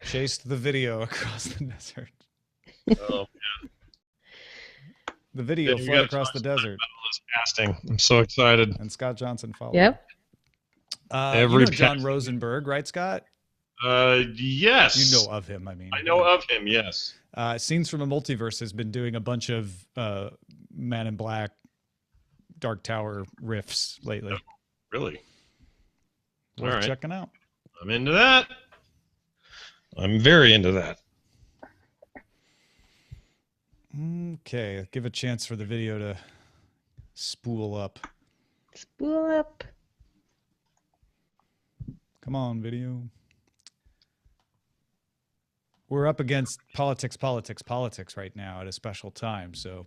chased the video across the desert. Oh, The video fled across the desert. Casting. I'm so excited. And Scott Johnson followed. Yep. You know John Rosenberg, right, Scott? Yes. You know of him, I mean. I know of him, yes. Scenes from a Multiverse has been doing a bunch of Man in Black, Dark Tower riffs lately. Oh, really? All right. Checking out. I'm into that. I'm very into that. Okay, give a chance for the video to spool up. Spool up. Come on, video. We're up against politics right now at a special time, so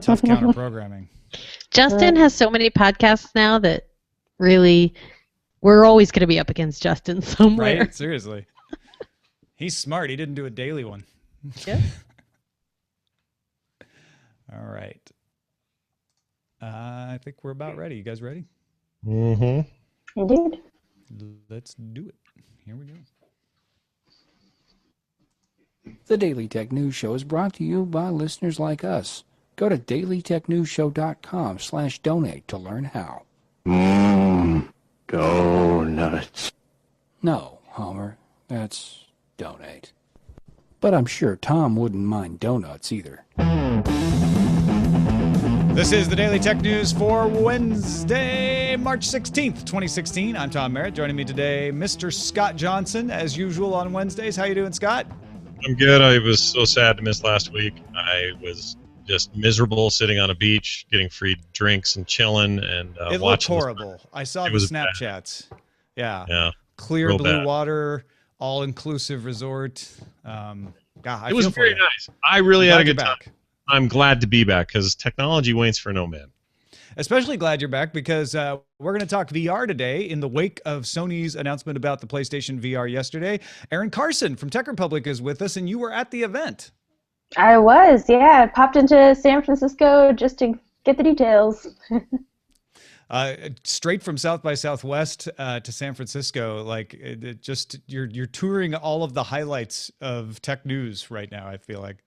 tough counter programming. Justin has so many podcasts now that really we're always going to be up against Justin somewhere. Right? Seriously. He's smart. He didn't do a daily one. Yep. All right. I think we're about ready. You guys ready? Mm-hmm. Indeed. Let's do it. Here we go. The Daily Tech News Show is brought to you by listeners like us. Go to dailytechnewsshow.com/donate to learn how. Donuts. No, Homer, that's donate. But I'm sure Tom wouldn't mind donuts either. This is the Daily Tech News for Wednesday, March 16th, 2016. I'm Tom Merritt. Joining me today, Mr. Scott Johnson, as usual on Wednesdays. How you doing, Scott? I'm good. I was so sad to miss last week. I was just miserable sitting on a beach, getting free drinks and chilling and it looked horrible. I saw the Snapchats. Yeah. Clear blue water, all-inclusive resort. God, it was very nice. I really had a good time. I'm glad to be back because technology waits for no man. Especially glad you're back because we're going to talk VR today in the wake of Sony's announcement about the PlayStation VR yesterday. Erin Carson from Tech Republic is with us, and you were at the event. I was, yeah. I popped into San Francisco just to get the details. Straight from South by Southwest to San Francisco, like you're touring all of the highlights of tech news right now, I feel like.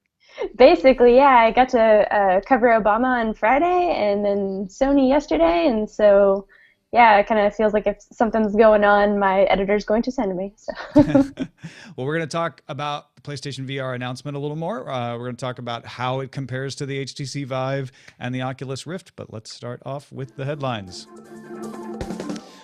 Basically, yeah. I got to cover Obama on Friday and then Sony yesterday, and so yeah, it kind of feels like if something's going on, my editor's going to send me. So. Well, we're going to talk about the PlayStation VR announcement a little more. We're going to talk about how it compares to the HTC Vive and the Oculus Rift, but let's start off with the headlines.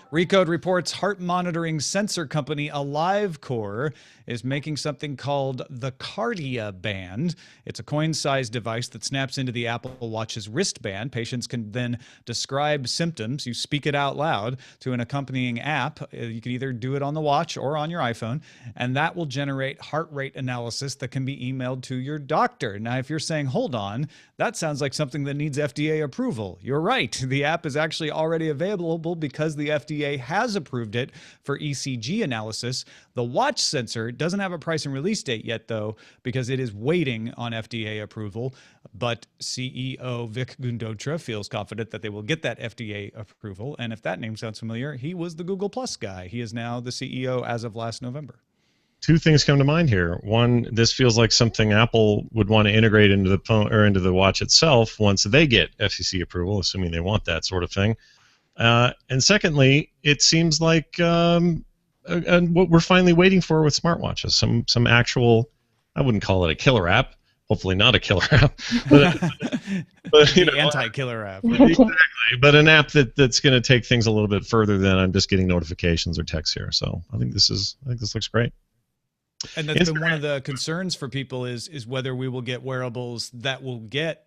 Recode reports heart monitoring sensor company AliveCor is making something called the Cardia Band. It's a coin-sized device that snaps into the Apple Watch's wristband. Patients can then describe symptoms. You speak it out loud to an accompanying app. You can either do it on the watch or on your iPhone, and that will generate heart rate analysis that can be emailed to your doctor. Now, if you're saying, hold on, that sounds like something that needs FDA approval. You're right. The app is actually already available because the FDA has approved it for ECG analysis. The watch sensor doesn't have a price and release date yet, though, because it is waiting on FDA approval. But CEO Vic Gundotra feels confident that they will get that FDA approval. And if that name sounds familiar, he was the Google Plus guy. He is now the CEO as of last November. Two things come to mind here. One, this feels like something Apple would want to integrate into the phone or into the watch itself once they get FCC approval, assuming they want that sort of thing. And secondly, it seems like what we're finally waiting for with smartwatches, some actual, I wouldn't call it a killer app, hopefully not a killer app, but you know, anti-killer app. Exactly, but an app that's going to take things a little bit further than I'm just getting notifications or texts here. So I think this looks great. And that's been one of the concerns for people is whether we will get wearables that will get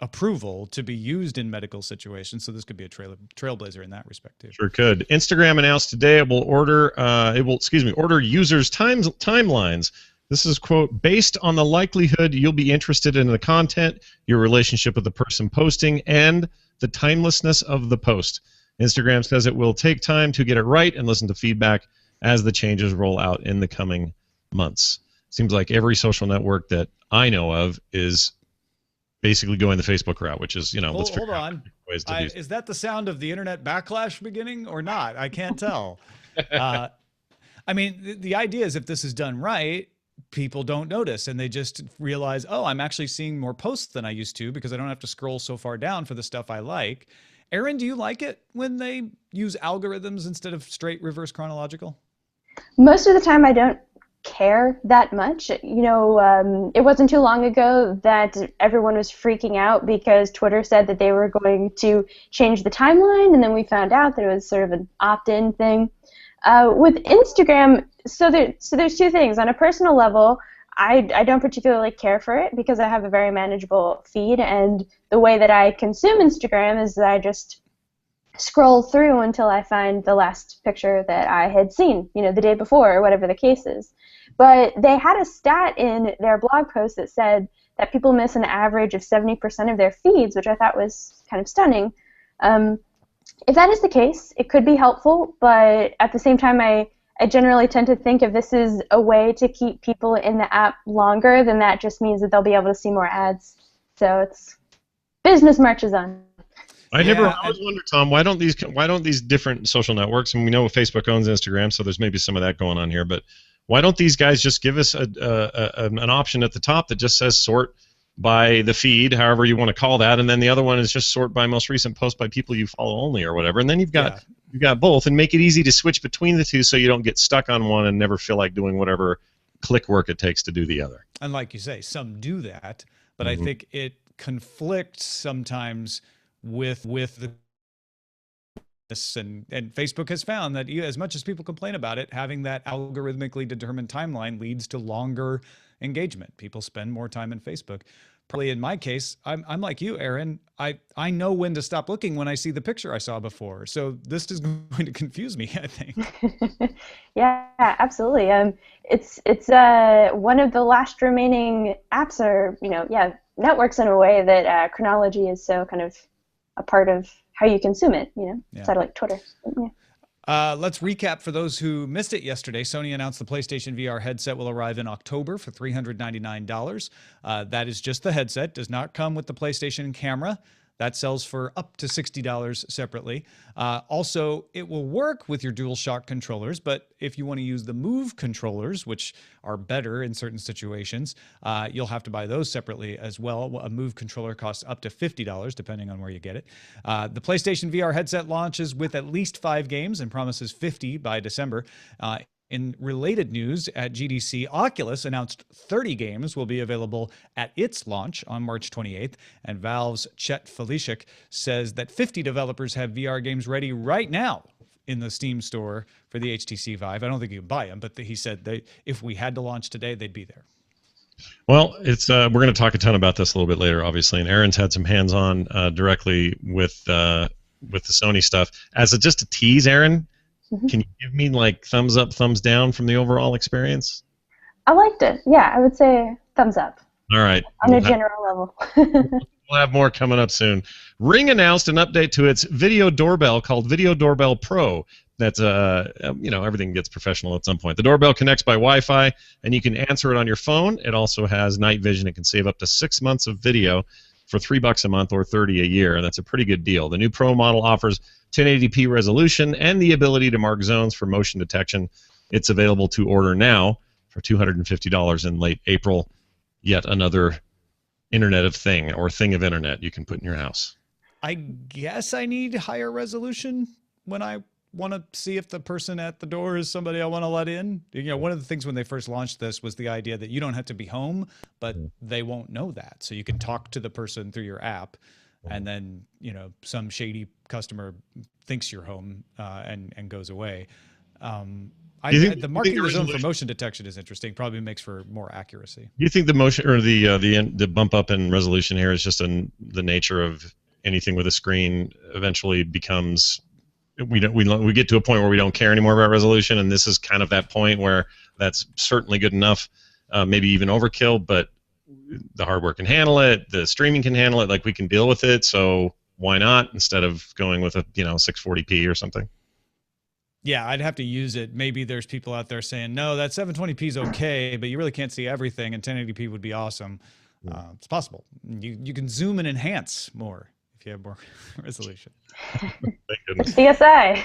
approval to be used in medical situations. So this could be a trailblazer in that respect too. Sure could. Instagram announced today it will order users' timelines. This is, quote, based on the likelihood you'll be interested in the content, your relationship with the person posting, and the timelessness of the post. Instagram says it will take time to get it right and listen to feedback as the changes roll out in the coming months. Seems like every social network that I know of is basically going the Facebook route, which is, let's figure out ways to do. Is that the sound of the internet backlash beginning or not? I can't tell. I mean, the idea is if this is done right, people don't notice and they just realize, oh, I'm actually seeing more posts than I used to because I don't have to scroll so far down for the stuff I like. Erin, do you like it when they use algorithms instead of straight reverse chronological? Most of the time I don't care that much. It wasn't too long ago that everyone was freaking out because Twitter said that they were going to change the timeline, and then we found out that it was sort of an opt-in thing. With Instagram, so there's two things. On a personal level, I don't particularly care for it because I have a very manageable feed, and the way that I consume Instagram is that I just scroll through until I find the last picture that I had seen, the day before or whatever the case is. But they had a stat in their blog post that said that people miss an average of 70% of their feeds, which I thought was kind of stunning. If that is the case, it could be helpful, but at the same time, I generally tend to think if this is a way to keep people in the app longer, then that just means that they'll be able to see more ads. So it's business marches on. I always wonder, Tom, why don't these different social networks, and we know Facebook owns Instagram, so there's maybe some of that going on here, but why don't these guys just give us an option at the top that just says sort by the feed, however you want to call that, and then the other one is just sort by most recent post by people you follow only or whatever, and then you've got both, and make it easy to switch between the two so you don't get stuck on one and never feel like doing whatever click work it takes to do the other. And like you say, some do that, but I think it conflicts sometimes with the and Facebook has found that as much as people complain about it, having that algorithmically determined timeline leads to longer engagement. People spend more time in Facebook. Probably in my case, I'm like you, Erin. I know when to stop looking when I see the picture I saw before. So this is going to confuse me, I think. Yeah, absolutely. It's one of the last remaining apps or networks in a way that chronology is so kind of a part of how you consume it, instead of like Twitter. Yeah. Let's recap for those who missed it yesterday. Sony announced the PlayStation VR headset will arrive in October for $399. That is just the headset, does not come with the PlayStation camera. That sells for up to $60 separately. Also, it will work with your DualShock controllers, but if you want to use the Move controllers, which are better in certain situations, you'll have to buy those separately as well. A Move controller costs up to $50, depending on where you get it. The PlayStation VR headset launches with at least 5 games and promises 50 by December. In related news, at GDC, Oculus announced 30 games will be available at its launch on March 28th, and Valve's Chet Felicic says that 50 developers have VR games ready right now in the Steam store for the HTC Vive. I don't think you can buy them, but he said if we had to launch today, they'd be there. Well, we're going to talk a ton about this a little bit later, obviously, and Erin's had some hands-on directly with the Sony stuff. As just a tease, Erin, can you give me like thumbs up, thumbs down from the overall experience? I liked it. Yeah, I would say thumbs up. All right. On a general level. We'll have more coming up soon. Ring announced an update to its video doorbell called Video Doorbell Pro. That's everything gets professional at some point. The doorbell connects by Wi-Fi, and you can answer it on your phone. It also has night vision. It can save up to 6 months of video for $3 a month or $30 a year, and that's a pretty good deal. The new Pro model offers 1080p resolution and the ability to mark zones for motion detection. It's available to order now for $250 in late April. Yet another Internet of Thing or thing of internet you can put in your house. I guess I need higher resolution when I want to see if the person at the door is somebody I want to let in. One of the things when they first launched this was the idea that you don't have to be home, but they won't know that. So you can talk to the person through your app, and then some shady customer thinks you're home and goes away. The marking the zone for motion detection is interesting. Probably makes for more accuracy. Do you think the motion or the bump up in resolution here is just the nature of anything with a screen eventually becomes we get to a point where we don't care anymore about resolution, and this is kind of that point where that's certainly good enough, maybe even overkill, but the hardware can handle it, the streaming can handle it, like we can deal with it, so why not instead of going with a 640p or something? Yeah, I'd have to use it. Maybe there's people out there saying, no, that 720p is okay, but you really can't see everything, and 1080p would be awesome. It's possible. You can zoom and enhance more if you have more resolution. Thank goodness. CSI.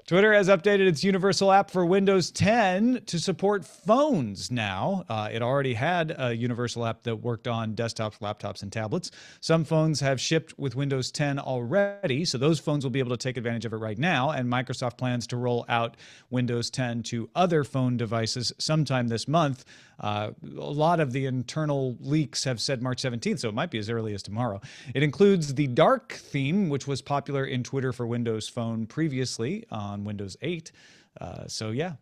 Twitter has updated its universal app for Windows 10 to support phones now. It already had a universal app that worked on desktops, laptops, and tablets. Some phones have shipped with Windows 10 already, so those phones will be able to take advantage of it right now. And Microsoft plans to roll out Windows 10 to other phone devices sometime this month. A lot of the internal leaks have said March 17th, so it might be as early as tomorrow. It includes the dark theme, which was popular in Twitter for Windows Phone previously on Windows 8. So yeah,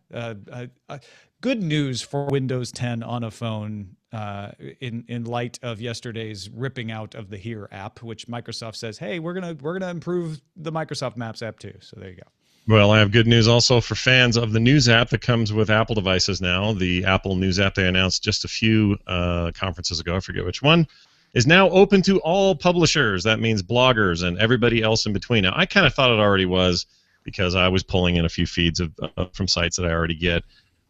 good news for Windows 10 on a phone in light of yesterday's ripping out of the Here app, which Microsoft says, hey, we're gonna improve the Microsoft Maps app too. So there you go. Well, I have good news also for fans of the News app that comes with Apple devices now. The Apple News app they announced just a few conferences ago, I forget which one, is now open to all publishers. That means bloggers and everybody else in between. Now, I kind of thought it already was because I was pulling in a few feeds from sites that I already get.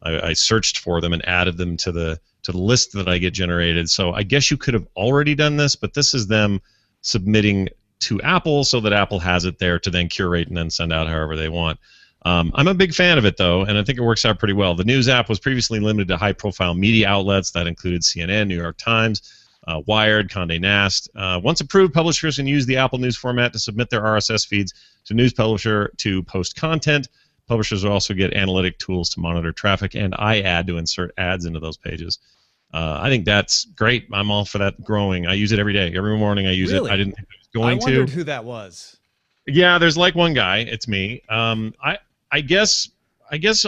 I searched for them and added them to the list that I get generated. So I guess you could have already done this, but this is them submitting to Apple so that Apple has it there to then curate and then send out however they want. I'm a big fan of it, though, and I think it works out pretty well. The News app was previously limited to high-profile media outlets. That included CNN, New York Times, Wired, Condé Nast. Once approved, publishers can use the Apple News format to submit their RSS feeds to News Publisher to post content. Publishers will also get analytic tools to monitor traffic and iAd to insert ads into those pages. I think that's great. I'm all for that growing. I use it every day. Every morning I use it. I didn't think I was going to. I wondered who that was. Yeah, there's like one guy. It's me. I guess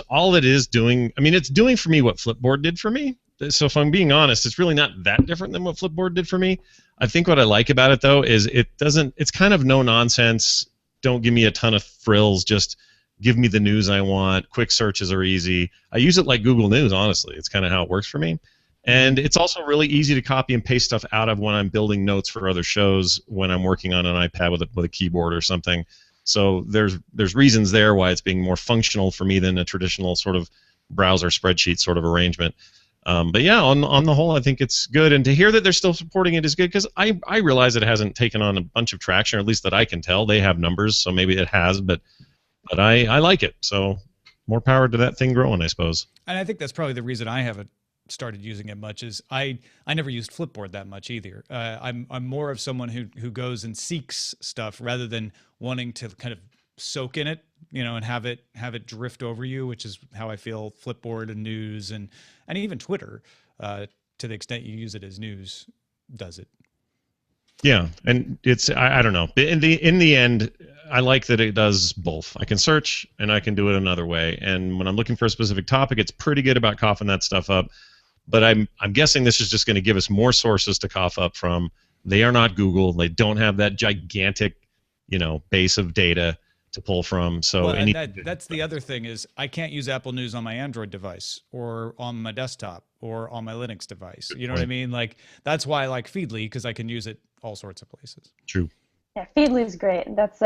all it is doing, I mean, it's doing for me what Flipboard did for me. So if I'm being honest, it's really not that different than what Flipboard did for me. I think what I like about it, though, is it's kind of no nonsense. Don't give me a ton of frills. Just give me the news I want. Quick searches are easy. I use it like Google News, honestly. It's kind of how it works for me. And it's also really easy to copy and paste stuff out of when I'm building notes for other shows, when I'm working on an iPad with a keyboard or something. So there's reasons there why it's being more functional for me than a traditional sort of browser spreadsheet sort of arrangement. But yeah, on the whole, I think it's good. And to hear that they're still supporting it is good, because I realize it hasn't taken on a bunch of traction, or at least that I can tell. They have numbers, so maybe it has, but I like it. So more power to that thing growing, I suppose. And I think that's probably the reason I haven't started using it much, is I never used Flipboard that much either. I'm more of someone who goes and seeks stuff rather than wanting to kind of soak in it, and have it drift over you, which is how I feel Flipboard and news and even Twitter, to the extent you use it as news, does it. Yeah, and it's I don't know. In the end, I like that it does both. I can search and I can do it another way. And when I'm looking for a specific topic, it's pretty good about coughing that stuff up. But I'm guessing this is just going to give us more sources to cough up from. They are not Google. They don't have that gigantic, base of data to pull from. So that's the other thing, is I can't use Apple News on my Android device or on my desktop or on my Linux device. You know what I mean? Like, that's why I like Feedly, because I can use it all sorts of places. True. Yeah, Feedly's great. That's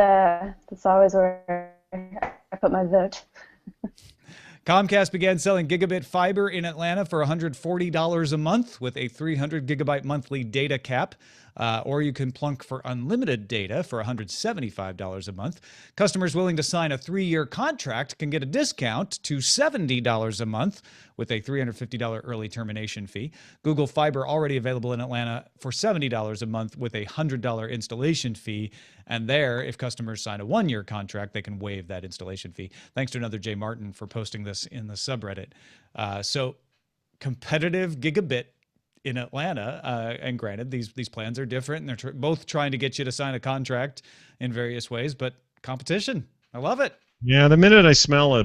always where I put my vote. Comcast began selling gigabit fiber in Atlanta for $140 a month with a 300 gigabyte monthly data cap. Or you can plunk for unlimited data for $175 a month. Customers willing to sign a 3-year contract can get a discount to $70 a month with a $350 early termination fee. Google Fiber already available in Atlanta for $70 a month with a $100 installation fee. And there, if customers sign a 1-year contract, they can waive that installation fee. Thanks to anotherjmartin for posting this in the subreddit. So competitive gigabit in Atlanta, and granted, these plans are different, and they're both trying to get you to sign a contract in various ways, but competition, I love it. Yeah, the minute I smell a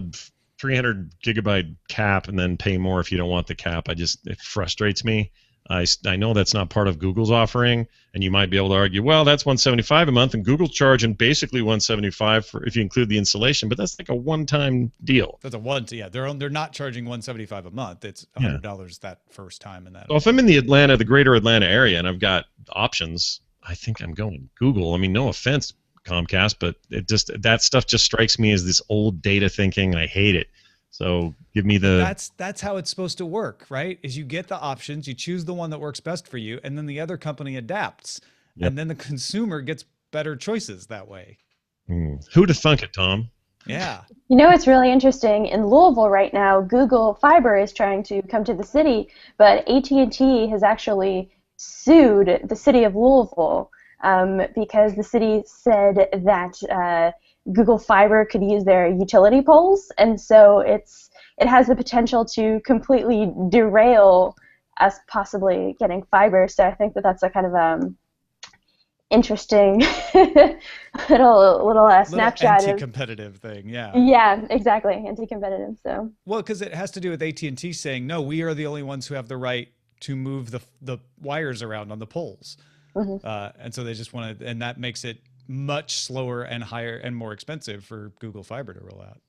300 gigabyte cap and then pay more if you don't want the cap, it frustrates me. I know that's not part of Google's offering, and you might be able to argue, well, that's $175 a month, and Google's charging basically $175 for if you include the installation, but that's like a one-time deal. That's they're not charging $175 a month. It's $100 that first time. And that. Well, if I'm in the greater Atlanta area, and I've got options, I think I'm going Google. I mean, no offense, Comcast, but that stuff just strikes me as this old data thinking, and I hate it. So give me that's how it's supposed to work, right? Is you get the options, you choose the one that works best for you, and then the other company adapts. Yep. And then the consumer gets better choices that way. Who'd have thunk it, Tom? Yeah. You know, it's really interesting. In Louisville right now, Google Fiber is trying to come to the city, but AT&T has actually sued the city of Louisville because the city said that Google Fiber could use their utility poles, and so it has the potential to completely derail us possibly getting fiber. So I think that's a kind of interesting little snapshot anti-competitive thing. Yeah, exactly, anti-competitive. So well, because it has to do with AT&T saying, no, we are the only ones who have the right to move the wires around on the poles. And so they just want to, and that makes it much slower and higher and more expensive for Google Fiber to roll out.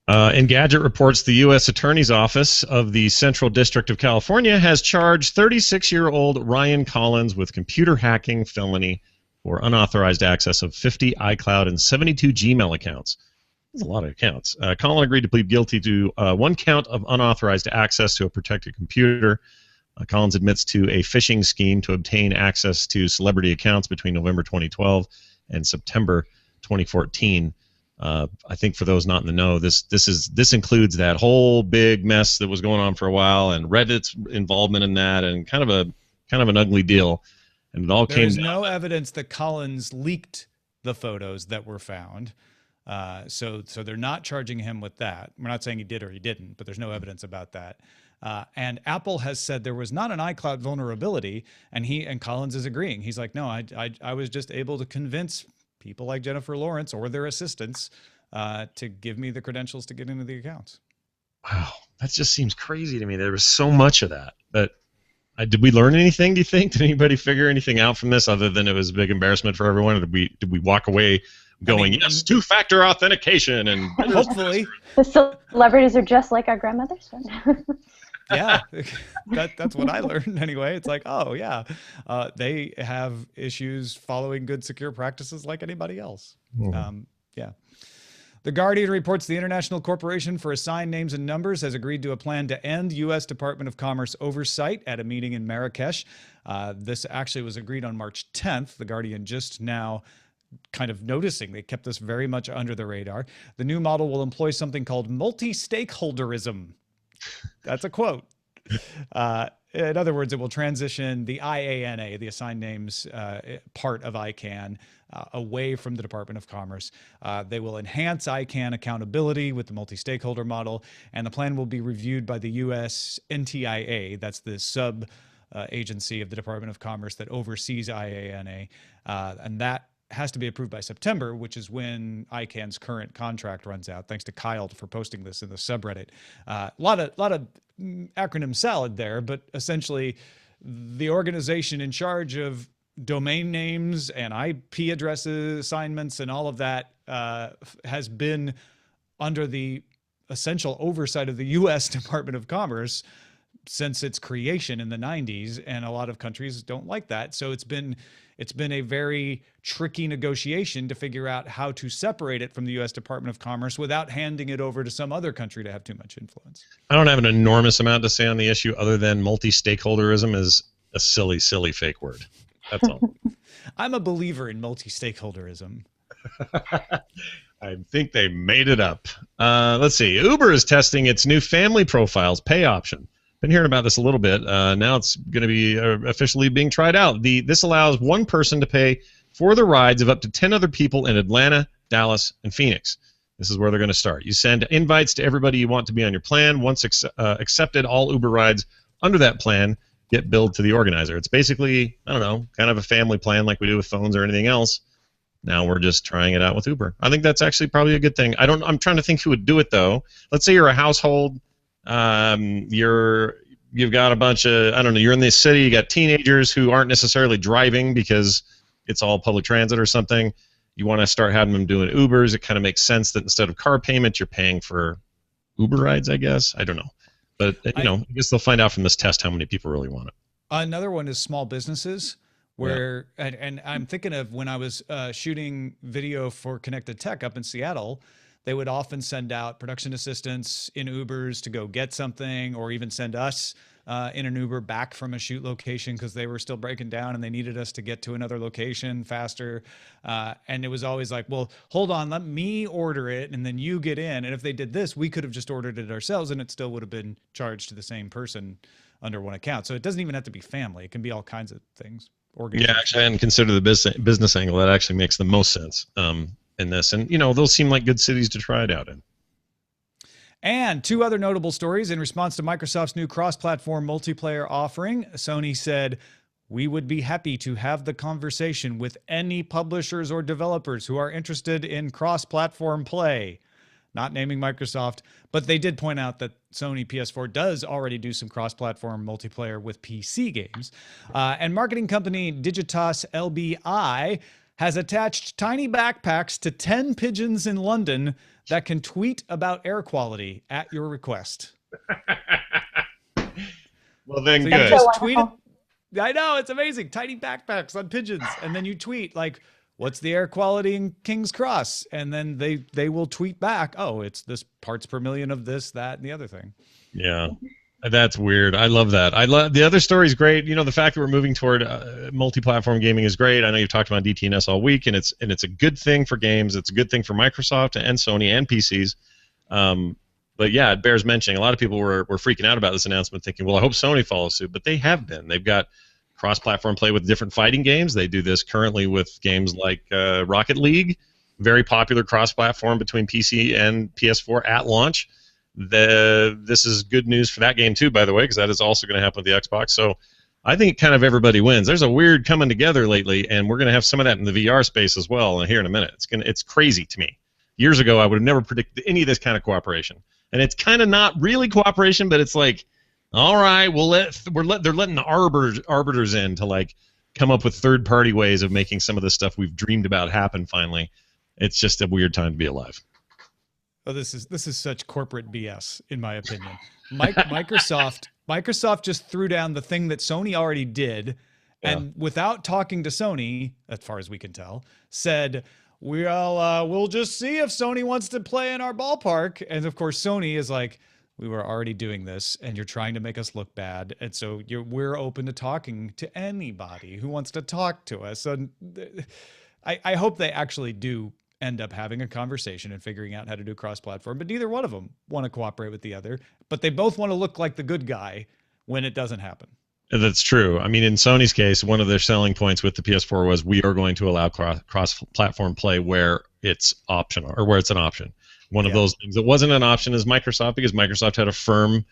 Engadget reports the U.S. Attorney's Office of the Central District of California has charged 36-year-old Ryan Collins with computer hacking felony for unauthorized access of 50 iCloud and 72 Gmail accounts. That's a lot of accounts. Collins agreed to plead guilty to one count of unauthorized access to a protected computer. Collins admits to a phishing scheme to obtain access to celebrity accounts between November 2012 and September 2014. I think for those not in the know, this includes that whole big mess that was going on for a while, and Reddit's involvement in that, and kind of an ugly deal. And it all came. There's no evidence that Collins leaked the photos that were found, so they're not charging him with that. We're not saying he did or he didn't, but there's no evidence about that. And Apple has said there was not an iCloud vulnerability, and Collins is agreeing. He's like, no, I was just able to convince people like Jennifer Lawrence or their assistants to give me the credentials to get into the accounts. Wow, that just seems crazy to me. There was so much of that. But did we learn anything, do you think? Did anybody figure anything out from this other than it was a big embarrassment for everyone? Or did we walk away going, yes, two-factor authentication? And hopefully. The celebrities are just like our grandmothers. Yeah, that's what I learned anyway. It's like, oh yeah, they have issues following good secure practices like anybody else. Yeah. The Guardian reports the International Corporation for Assigned Names and Numbers has agreed to a plan to end U.S. Department of Commerce oversight at a meeting in Marrakesh. This actually was agreed on March 10th. The Guardian just now kind of noticing they kept this very much under the radar. The new model will employ something called multi-stakeholderism. That's a quote. In other words, it will transition the IANA, the assigned names part of ICANN, away from the Department of Commerce. They will enhance ICANN accountability with the multi-stakeholder model, and the plan will be reviewed by the U.S. NTIA. That's the sub agency of the Department of Commerce that oversees IANA, and that has to be approved by September, which is when ICANN's current contract runs out. Thanks to Kylde for posting this in the subreddit. A lot of acronym salad there, but essentially the organization in charge of domain names and IP addresses, assignments, and all of that has been under the essential oversight of the U.S. Department of Commerce since its creation in the 90s, and a lot of countries don't like that. So it's been a very tricky negotiation to figure out how to separate it from the U.S. Department of Commerce without handing it over to some other country to have too much influence. I don't have an enormous amount to say on the issue other than multi-stakeholderism is a silly, silly fake word. That's all. I'm a believer in multi-stakeholderism. I think they made it up. Let's see. Uber is testing its new family profiles pay option. Been hearing about this a little bit. Now it's going to be officially being tried out. This allows one person to pay for the rides of up to 10 other people in Atlanta, Dallas, and Phoenix. This is where they're going to start. You send invites to everybody you want to be on your plan. Once accepted, all Uber rides under that plan get billed to the organizer. It's basically, I don't know, kind of a family plan like we do with phones or anything else. Now we're just trying it out with Uber. I think that's actually probably a good thing. I'm trying to think who would do it, though. Let's say you're a household. You've got a bunch of, I don't know, you're in this city, you got teenagers who aren't necessarily driving because it's all public transit or something. You want to start having them doing Ubers. It kind of makes sense that instead of car payment, you're paying for Uber rides, I guess. I don't know. But, I guess they'll find out from this test how many people really want it. Another one is small businesses where, and I'm thinking of when I was shooting video for Connected Tech up in Seattle, they would often send out production assistants in Ubers to go get something, or even send us in an Uber back from a shoot location because they were still breaking down and they needed us to get to another location faster. And it was always like, well, hold on, let me order it and then you get in. And if they did this, we could have just ordered it ourselves and it still would have been charged to the same person under one account. So it doesn't even have to be family. It can be all kinds of things. Yeah, actually, I hadn't considered the business angle. That actually makes the most sense in this. And, those seem like good cities to try it out in. And two other notable stories in response to Microsoft's new cross-platform multiplayer offering. Sony said, "We would be happy to have the conversation with any publishers or developers who are interested in cross-platform play." Not naming Microsoft, but they did point out that Sony PS4 does already do some cross-platform multiplayer with PC games. And marketing company Digitas LBI has attached tiny backpacks to 10 pigeons in London that can tweet about air quality at your request. Well, then so good. You just tweet it. I know, it's amazing. Tiny backpacks on pigeons. And then you tweet like, what's the air quality in King's Cross? And then they will tweet back, oh, it's this parts per million of this, that, and the other thing. Yeah, that's weird. I love that. I love the other story's great. The fact that we're moving toward multi-platform gaming is great. I know you've talked about DTNS all week, and it's a good thing for games. It's a good thing for Microsoft and Sony and PCs. But yeah, it bears mentioning. A lot of people were freaking out about this announcement, thinking, well, I hope Sony follows suit. But they have been. They've got cross-platform play with different fighting games. They do this currently with games like Rocket League, very popular cross-platform between PC and PS4 at launch. This is good news for that game too, by the way, because that is also going to happen with the Xbox. So I think kind of everybody wins. There's a weird coming together lately, and we're going to have some of that in the VR space as well. And here in a minute, it's crazy to me. Years ago, I would have never predicted any of this kind of cooperation, and it's kind of not really cooperation, but it's like, all right, they're letting the arbiters in to like come up with third-party ways of making some of the stuff we've dreamed about happen. Finally, it's just a weird time to be alive. Oh, this is such corporate BS, in my opinion. Microsoft just threw down the thing that Sony already did, and without talking to Sony, as far as we can tell, said, we'll just see if Sony wants to play in our ballpark. And of course, Sony is like, we were already doing this, and you're trying to make us look bad, and so we're open to talking to anybody who wants to talk to us. So I hope they actually do end up having a conversation and figuring out how to do cross-platform, but neither one of them want to cooperate with the other, but they both want to look like the good guy when it doesn't happen. That's true. I mean, in Sony's case, one of their selling points with the PS4 was we are going to allow cross-platform play where it's optional, or where it's an option. One of those things that wasn't an option is Microsoft, because Microsoft had a firm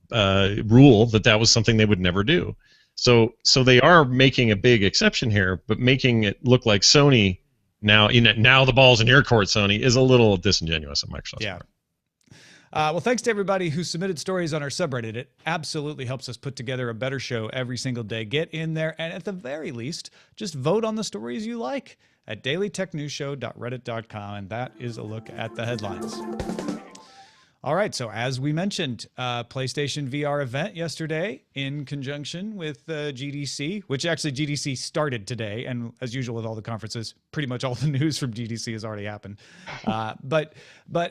rule that was something they would never do. So they are making a big exception here, but making it look like Sony now the ball's in your court, Sony, is a little disingenuous on Microsoft's part. Well, thanks to everybody who submitted stories on our subreddit. It absolutely helps us put together a better show every single day. Get in there, and at the very least, just vote on the stories you like at dailytechnewsshow.reddit.com, and that is a look at the headlines. All right, so as we mentioned, PlayStation VR event yesterday in conjunction with GDC, which actually GDC started today, and as usual with all the conferences, pretty much all the news from GDC has already happened. But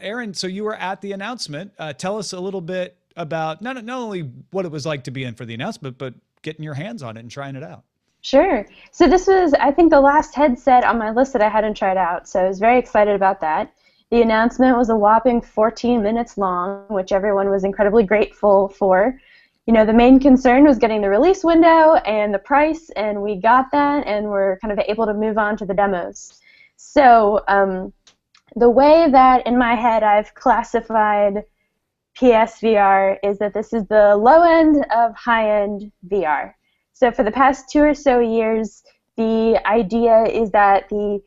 Erin, so you were at the announcement. Tell us a little bit about not only what it was like to be in for the announcement, but getting your hands on it and trying it out. Sure. So this was, I think, the last headset on my list that I hadn't tried out, so I was very excited about that. The announcement was a whopping 14 minutes long, which everyone was incredibly grateful for. The main concern was getting the release window and the price, and we got that, and we're kind of able to move on to the demos. So the way that in my head I've classified PSVR is that this is the low end of high-end VR. So for the past 2 or so years, the idea is that the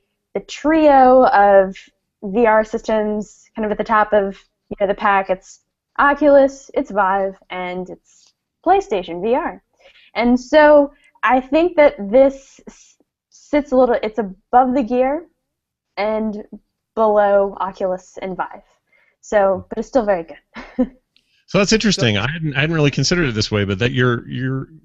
trio of VR systems kind of at the top of the pack, it's Oculus, it's Vive, and it's PlayStation VR. And so I think that this sits it's above the Gear and below Oculus and Vive. So, but it's still very good. So that's interesting. I hadn't really considered it this way, but that you're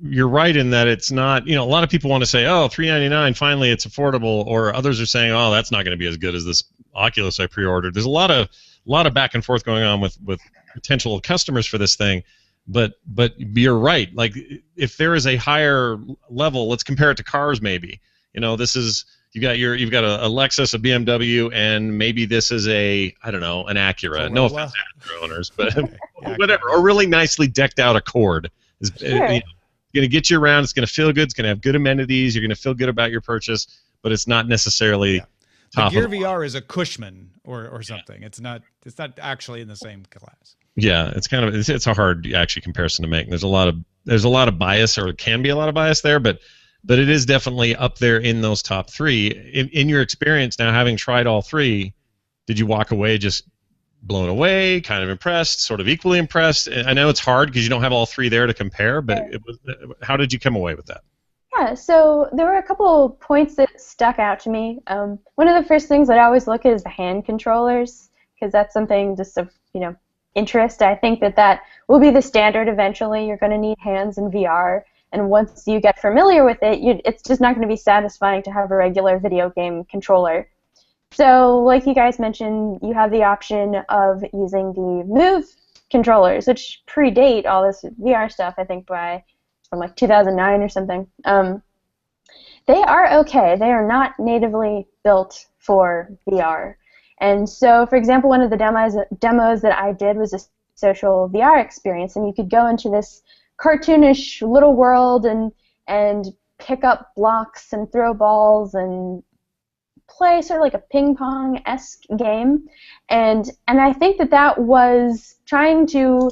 right in that it's not. A lot of people want to say, oh, $399, finally it's affordable, or others are saying, oh, that's not going to be as good as this Oculus I pre-ordered. There's a lot of back and forth going on with potential customers for this thing. But you're right. Like if there is a higher level, let's compare it to cars maybe. This is you've got a Lexus, a BMW, and maybe this is I don't know, an Acura. No offense to Acura owners, but Yeah, whatever. A really nicely decked out Accord is going to get you around. It's going to feel good. It's going to have good amenities. You're going to feel good about your purchase, but it's not necessarily the Gear VR is a Cushman or something. It's not actually in the same class. Yeah, it's a hard actually comparison to make. There's a lot of bias, or can be a lot of bias there, but it is definitely up there in those top three. In your experience now, having tried all three, did you walk away just blown away, kind of impressed, sort of equally impressed? I know it's hard because you don't have all three there to compare, but how did you come away with that? Yeah, so there were a couple points that stuck out to me. One of the first things that I always look at is the hand controllers, because that's something just of interest. I think that will be the standard eventually. You're going to need hands in VR, and once you get familiar with it, it's just not going to be satisfying to have a regular video game controller. So, like you guys mentioned, you have the option of using the Move controllers, which predate all this VR stuff, I think, from like 2009 or something. They are okay. They are not natively built for VR. And so, for example, one of the demos that I did was a social VR experience, and you could go into this cartoonish little world and pick up blocks and throw balls and play sort of like a ping pong-esque game. And I think that was trying to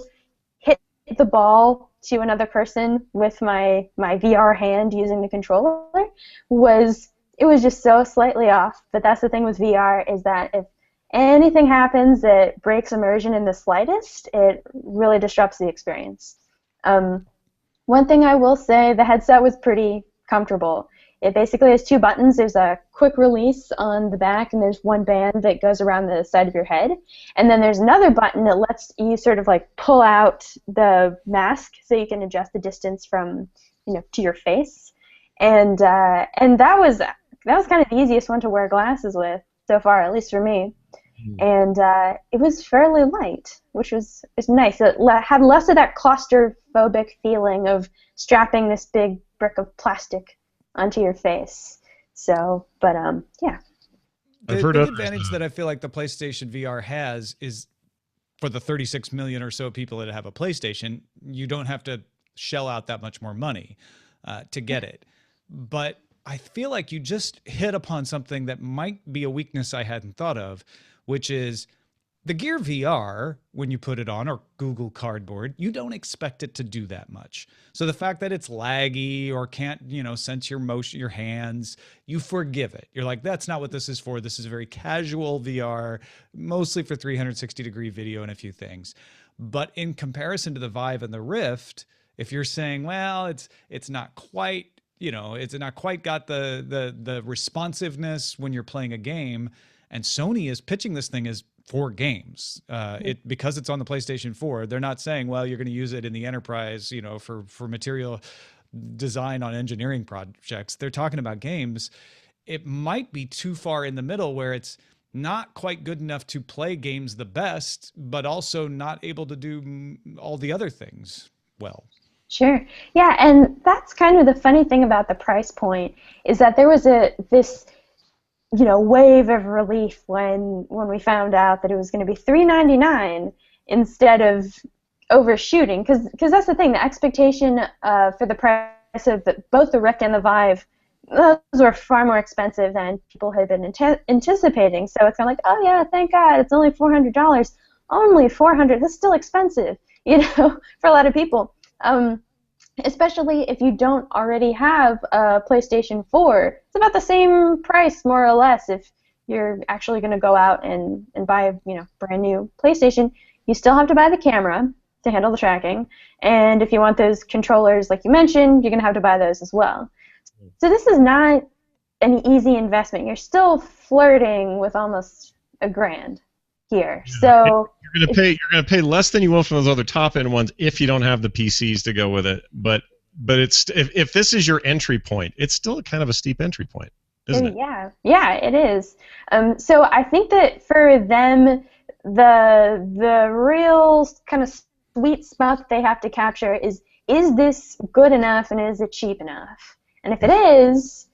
hit the ball to another person with my VR hand using the controller it was just so slightly off. But that's the thing with VR, is that if anything happens that breaks immersion in the slightest, it really disrupts the experience. One thing I will say, the headset was pretty comfortable. It basically has two buttons. There's a quick release on the back, and there's one band that goes around the side of your head. And then there's another button that lets you sort of like pull out the mask so you can adjust the distance from, to your face. And that was kind of the easiest one to wear glasses with so far, at least for me. And it was fairly light, which was nice. It had less of that claustrophobic feeling of strapping this big brick of plastic onto your face. So, but yeah. The big advantage that I feel like the PlayStation VR has is, for the 36 million or so people that have a PlayStation, you don't have to shell out that much more money to get it. But I feel like you just hit upon something that might be a weakness I hadn't thought of, which is the Gear VR, when you put it on, or Google Cardboard, you don't expect it to do that much. So the fact that it's laggy or can't, sense your motion, your hands, you forgive it. You're like, that's not what this is for. This is a very casual VR, mostly for 360-degree video and a few things. But in comparison to the Vive and the Rift, if you're saying, well, it's not quite, it's not quite got the responsiveness when you're playing a game, and Sony is pitching this thing as for games. Because it's on the PlayStation 4, they're not saying, well, you're going to use it in the enterprise, for material design on engineering projects. They're talking about games. It might be too far in the middle where it's not quite good enough to play games the best, but also not able to do all the other things well. Sure. Yeah, and that's kind of the funny thing about the price point, is that there was this wave of relief when we found out that it was going to be $399 instead of overshooting, because that's the thing. The expectation for the price of both the Rift and the Vive, those were far more expensive than people had been anticipating. So it's kind of like, oh yeah, thank God, it's only $400. Only $400. That's still expensive, for a lot of people. Especially if you don't already have a PlayStation 4. It's about the same price, more or less, if you're actually going to go out and buy a brand new PlayStation. You still have to buy the camera to handle the tracking, and if you want those controllers, like you mentioned, you're going to have to buy those as well. So this is not an easy investment. You're still flirting with almost $1,000 here. So you're gonna pay less than you will from those other top end ones if you don't have the PCs to go with it. But it's if this is your entry point, it's still kind of a steep entry point, isn't it? Yeah, it is. So I think that for them, the real kind of sweet spot that they have to capture is this good enough and is it cheap enough? And if it is,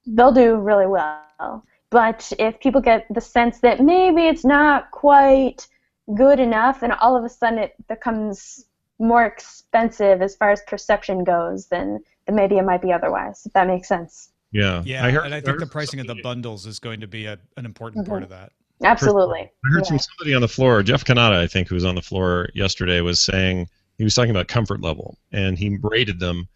they'll do really well. But if people get the sense that maybe it's not quite good enough, and all of a sudden it becomes more expensive as far as perception goes, then maybe it might be otherwise, if that makes sense. Yeah. Yeah, and I think the pricing of the bundles is going to be an important part of that. Absolutely. I heard from somebody on the floor, Jeff Kanata, I think, who was on the floor yesterday, was saying, he was talking about comfort level, and he rated them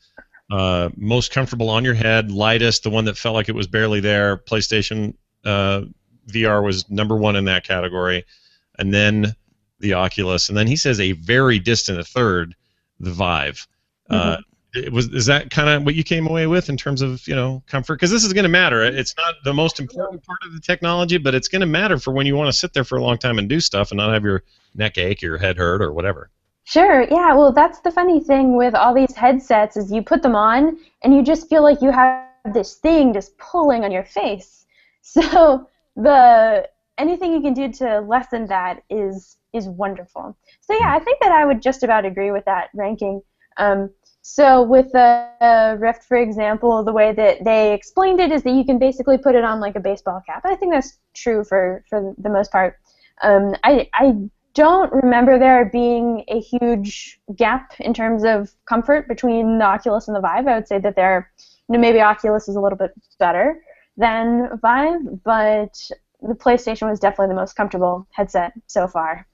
most comfortable on your head, lightest, the one that felt like it was barely there. PlayStation VR was #1 in that category, and then the Oculus, and then he says a very distant third, the Vive. Is that kind of what you came away with in terms of, comfort? Because this is going to matter. It's not the most important part of the technology, but it's going to matter for when you want to sit there for a long time and do stuff and not have your neck ache or your head hurt or whatever. Sure, yeah, well, that's the funny thing with all these headsets is you put them on and you just feel like you have this thing just pulling on your face. So anything you can do to lessen that is wonderful. So yeah, I think that I would just about agree with that ranking. So with the Rift, for example, the way that they explained it is that you can basically put it on like a baseball cap. I think that's true for the most part. I don't remember there being a huge gap in terms of comfort between the Oculus and the Vive. I would say that maybe Oculus is a little bit better than Vive, but the PlayStation was definitely the most comfortable headset so far.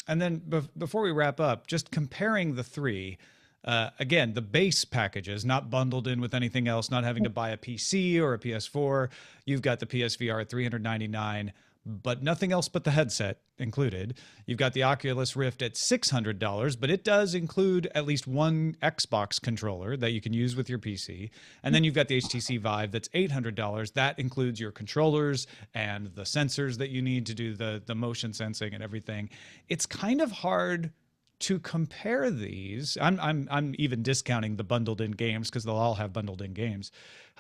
And then before we wrap up, just comparing the three, again, the base packages, not bundled in with anything else, not having to buy a PC or a PS4. You've got the PSVR at $399, but nothing else but the headset included. You've got the Oculus Rift at $600, but it does include at least one Xbox controller that you can use with your PC. And then you've got the HTC Vive that's $800. That includes your controllers and the sensors that you need to do the motion sensing and everything. It's kind of hard to compare these. I'm even discounting the bundled in games because they'll all have bundled in games.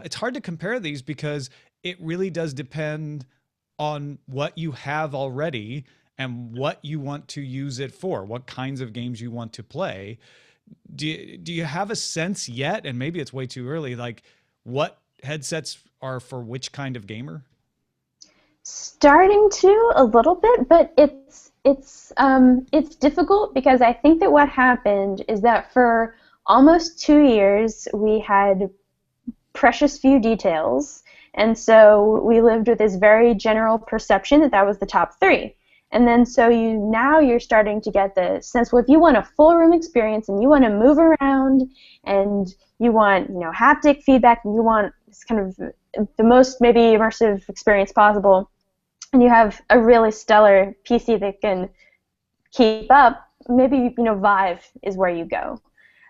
It's hard to compare these because it really does depend on what you have already and what you want to use it for, what kinds of games you want to play. Do you have a sense yet, and maybe it's way too early, like what headsets are for which kind of gamer? Starting to a little bit, but it's difficult because I think that what happened is that for almost 2 years we had precious few details, and so we lived with this very general perception that was the top three. And then so you're starting to get the sense, well, if you want a full room experience and you want to move around and you want haptic feedback and you want this kind of the most maybe immersive experience possible, and you have a really stellar PC that can keep up, maybe Vive is where you go.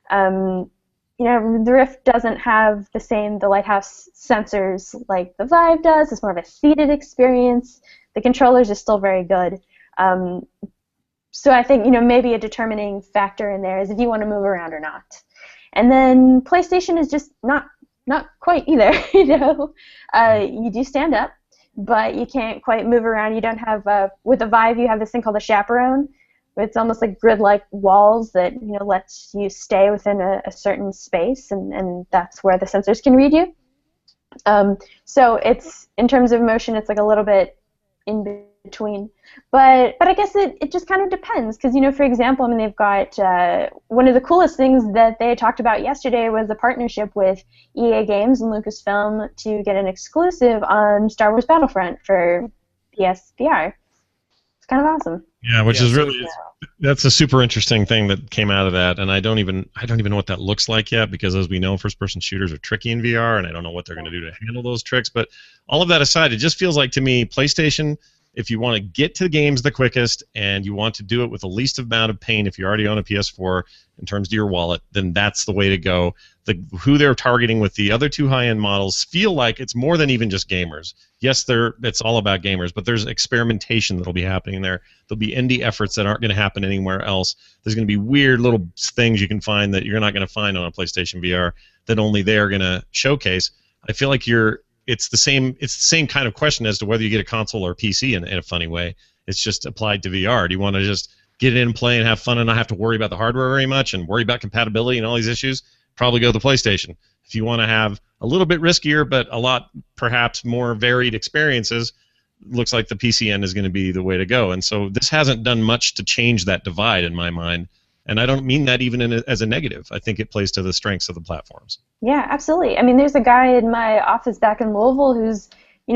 The Rift doesn't have the lighthouse sensors like the Vive does. It's more of a seated experience. The controllers are still very good. So I think maybe a determining factor in there is if you want to move around or not. And then PlayStation is just not quite either. You do stand up, but you can't quite move around. You don't have with the Vive you have this thing called a chaperone. It's almost like grid-like walls that lets you stay within a certain space, and that's where the sensors can read you. So it's in terms of motion, it's like a little bit in between. But I guess it just kind of depends because for example, they've got one of the coolest things that they talked about yesterday was a partnership with EA Games and Lucasfilm to get an exclusive on Star Wars Battlefront for PSVR. It's kind of awesome. Yeah, which is really that's a super interesting thing that came out of that, and I don't even know what that looks like yet because as we know, first-person shooters are tricky in VR, and I don't know what they're going to do to handle those tricks. But all of that aside, it just feels like to me, PlayStation, if you want to get to the games the quickest and you want to do it with the least amount of pain, if you already own a PS4 in terms of your wallet, then that's the way to go. Who they're targeting with the other two high-end models feel like it's more than even just gamers. Yes, it's all about gamers, but there's experimentation that'll be happening there. There'll be indie efforts that aren't going to happen anywhere else. There's going to be weird little things you can find that you're not going to find on a PlayStation VR that only they're going to showcase. I feel like it's the same kind of question as to whether you get a console or a PC in a funny way. It's just applied to VR. Do you want to just get in and play and have fun and not have to worry about the hardware very much and worry about compatibility and all these issues, probably go to the PlayStation. If you want to have a little bit riskier but a lot perhaps more varied experiences, looks like the PC end is going to be the way to go. And so this hasn't done much to change that divide in my mind. And I don't mean that even as a negative. I think it plays to the strengths of the platforms. Yeah, absolutely. I mean, there's a guy in my office back in Louisville who's,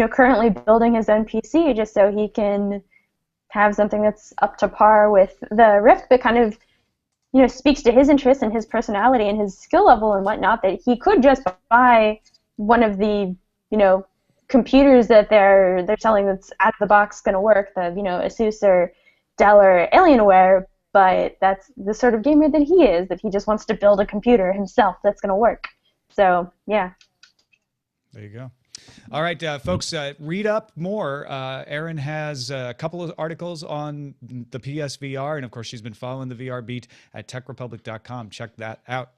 currently building his own PC just so he can have something that's up to par with the Rift, but kind of, speaks to his interests and his personality and his skill level and whatnot, that he could just buy one of the, computers that they're selling that's out of the box going to work, the, Asus or Dell or Alienware. But that's the sort of gamer that he is, that he just wants to build a computer himself that's going to work. So, yeah. There you go. All right, folks, read up more. Erin has a couple of articles on the PSVR, and, of course, she's been following the VR beat at techrepublic.com. Check that out.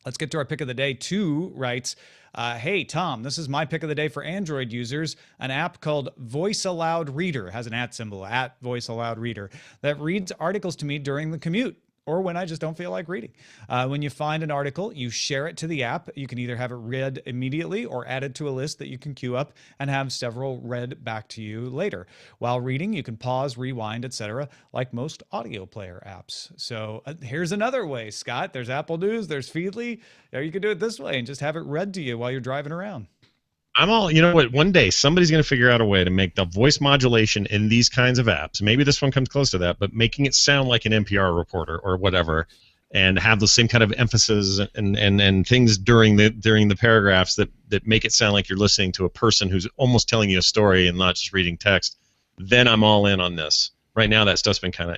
Let's get to our pick of the day. Two writes, hey, Tom, this is my pick of the day for Android users. An app called Voice Aloud Reader, has an @ symbol, @Voice Aloud Reader, that reads articles to me during the commute or when I just don't feel like reading. When you find an article, you share it to the app. You can either have it read immediately or added to a list that you can queue up and have several read back to you later. While reading, you can pause, rewind, etc., like most audio player apps. So here's another way, Scott. There's Apple News, there's Feedly. Or you can do it this way and just have it read to you while you're driving around. You know what, one day somebody's going to figure out a way to make the voice modulation in these kinds of apps, maybe this one comes close to that, but making it sound like an NPR reporter or whatever, and have the same kind of emphasis and things during the paragraphs that make it sound like you're listening to a person who's almost telling you a story and not just reading text, then I'm all in on this. Right now that stuff's been kind of